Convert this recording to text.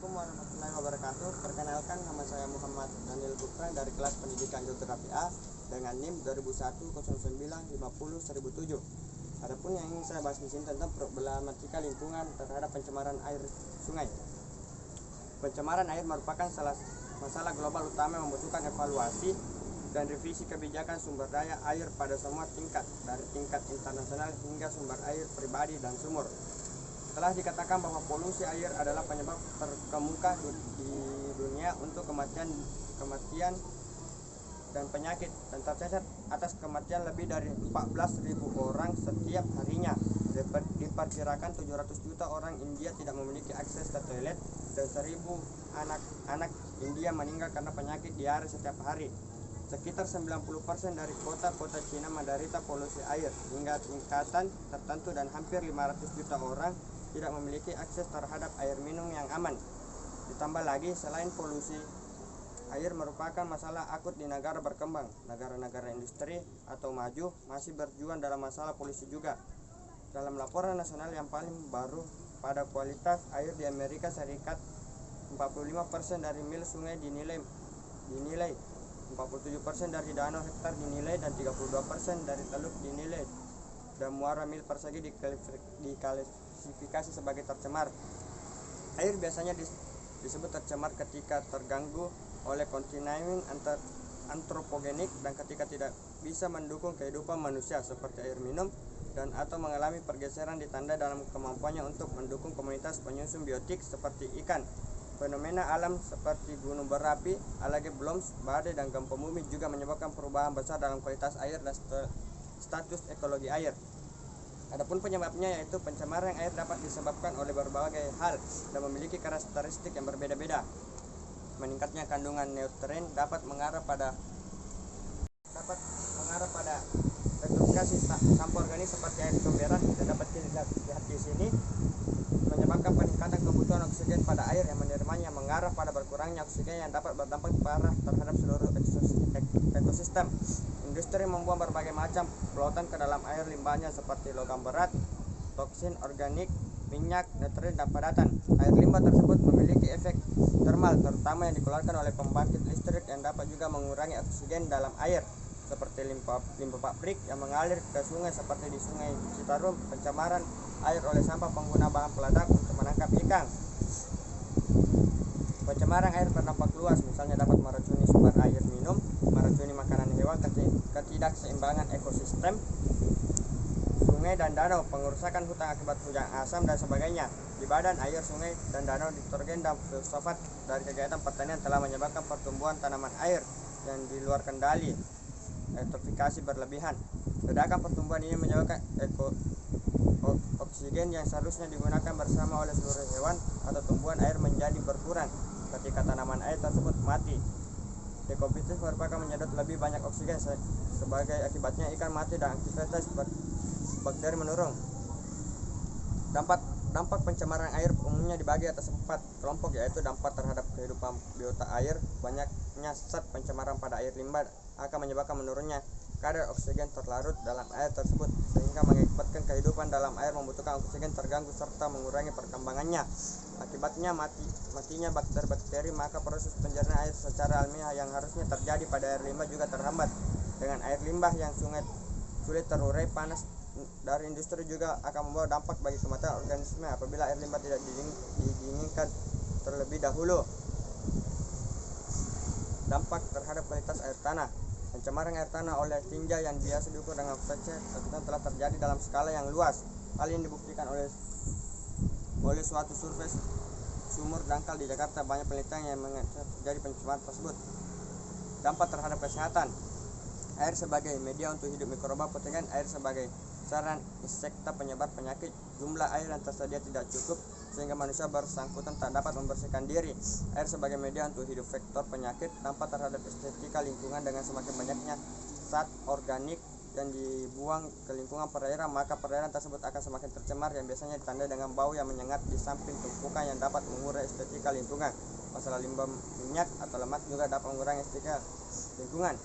Assalamualaikum warahmatullahi wabarakatuh. Perkenalkan, nama saya Muhammad Daniel Putra dari kelas pendidikan geografi A dengan NIM 200109501007. Adapun yang ingin saya bahas di sini tentang problematika lingkungan terhadap pencemaran air sungai. Pencemaran air merupakan salah masalah global utama yang membutuhkan evaluasi dan revisi kebijakan sumber daya air pada semua tingkat, dari tingkat internasional hingga sumber air pribadi dan sumur. Telah dikatakan bahwa polusi air adalah penyebab terkemuka di dunia untuk kematian dan penyakit, dan tercatat atas kematian lebih dari 14.000 orang setiap harinya. Diperkirakan 700 juta orang India tidak memiliki akses ke toilet, dan 1.000 anak India meninggal karena penyakit diare setiap hari. Sekitar 90% dari kota-kota Cina menderita polusi air hingga tingkatan tertentu, dan hampir 500 juta orang tidak memiliki akses terhadap air minum yang aman. Ditambah lagi, selain polusi, air merupakan masalah akut di negara berkembang. Negara-negara industri atau maju masih berjuang dalam masalah polusi juga. Dalam laporan nasional yang paling baru pada kualitas air di Amerika Serikat, 45% dari mil sungai dinilai, 47% dari danau hektar dinilai, dan 32% dari teluk dinilai, dan muara mil persegi diklasifikasi sebagai tercemar. Air biasanya disebut tercemar ketika terganggu oleh kontaminasi antropogenik dan ketika tidak bisa mendukung kehidupan manusia seperti air minum, dan atau mengalami pergeseran ditanda dalam kemampuannya untuk mendukung komunitas penyusun biotik seperti ikan. Fenomena alam seperti gunung berapi, algae blooms, badai, dan gempa bumi juga menyebabkan perubahan besar dalam kualitas air dan status ekologi air. Adapun penyebabnya yaitu pencemaran air dapat disebabkan oleh berbagai hal dan memiliki karakteristik yang berbeda-beda. Meningkatnya kandungan nutrien dapat mengarah pada eutrofikasi sampah organik seperti air comberan, dan dapat dilihat di sini, menyebabkan peningkatan kebutuhan oksigen pada air yang menerimanya, mengarah pada berkurangnya oksigen yang dapat berdampak parah terhadap seluruh ekosistem. Industri membuang berbagai macam polutan ke dalam air limbahnya seperti logam berat, toksin organik, minyak, nitrogen, dan padatan. Air limbah tersebut memiliki efek termal, terutama yang dikeluarkan oleh pembangkit listrik, yang dapat juga mengurangi oksigen dalam air, seperti limbah pabrik yang mengalir ke sungai seperti di Sungai Citarum. Pencemaran air oleh sampah pengguna bahan peledak untuk menangkap ikan. Pencemaran air berdampak luas, misalnya dapat meracuni sumber air minum, meracuni makanan hewan, ketidakseimbangan ekosistem sungai dan danau, pengerusakan hutan akibat hujan asam, dan sebagainya. Di badan air sungai dan danau, nitrogen dan fosfat dari kegiatan pertanian telah menyebabkan pertumbuhan tanaman air yang di luar kendali, eutrofikasi berlebihan. Ledakan pertumbuhan ini menyebabkan oksigen yang seharusnya digunakan bersama oleh seluruh hewan atau tumbuhan air menjadi berkurang ketika tanaman air tersebut mati. Dekomposisi merupakan menyedot lebih banyak oksigen, sebagai akibatnya ikan mati dan aktivitas bakteri menurun. Dampak pencemaran air umumnya dibagi atas 4 kelompok, yaitu dampak terhadap kehidupan biota air. Banyaknya zat pencemaran pada air limbah akan menyebabkan menurunnya kadar oksigen terlarut dalam air tersebut, sehingga mengakibatkan kehidupan dalam air membutuhkan oksigen terganggu serta mengurangi perkembangannya. Akibatnya matinya bakteri-bakteri, maka proses pencernaan air secara alamiah yang harusnya terjadi pada air limbah juga terhambat. Dengan air limbah yang sulit terurai, panas dari industri juga akan membawa dampak bagi kematian organisme apabila air limbah tidak didinginkan terlebih dahulu. Dampak terhadap kualitas air tanah. Pencemaran air tanah oleh tinja yang biasa diukur dengan oxygen telah terjadi dalam skala yang luas. Hal ini dibuktikan oleh suatu survei sumur dangkal di Jakarta. Banyak penelitian yang terjadi pencemaran tersebut. Dampak terhadap kesehatan. Air sebagai media untuk hidup mikroba patogen. Air sebagai saran insekta penyebar penyakit. Jumlah air yang tersedia tidak cukup sehingga manusia bersangkutan tak dapat membersihkan diri. Air sebagai media untuk hidup vektor penyakit. Dampak terhadap estetika lingkungan. Dengan semakin banyaknya zat organik yang dibuang ke lingkungan perairan, maka perairan tersebut akan semakin tercemar, yang biasanya ditandai dengan bau yang menyengat di samping tumpukan yang dapat mengurai estetika lingkungan. Masalah limbah minyak atau lemak juga dapat mengurangi estetika lingkungan.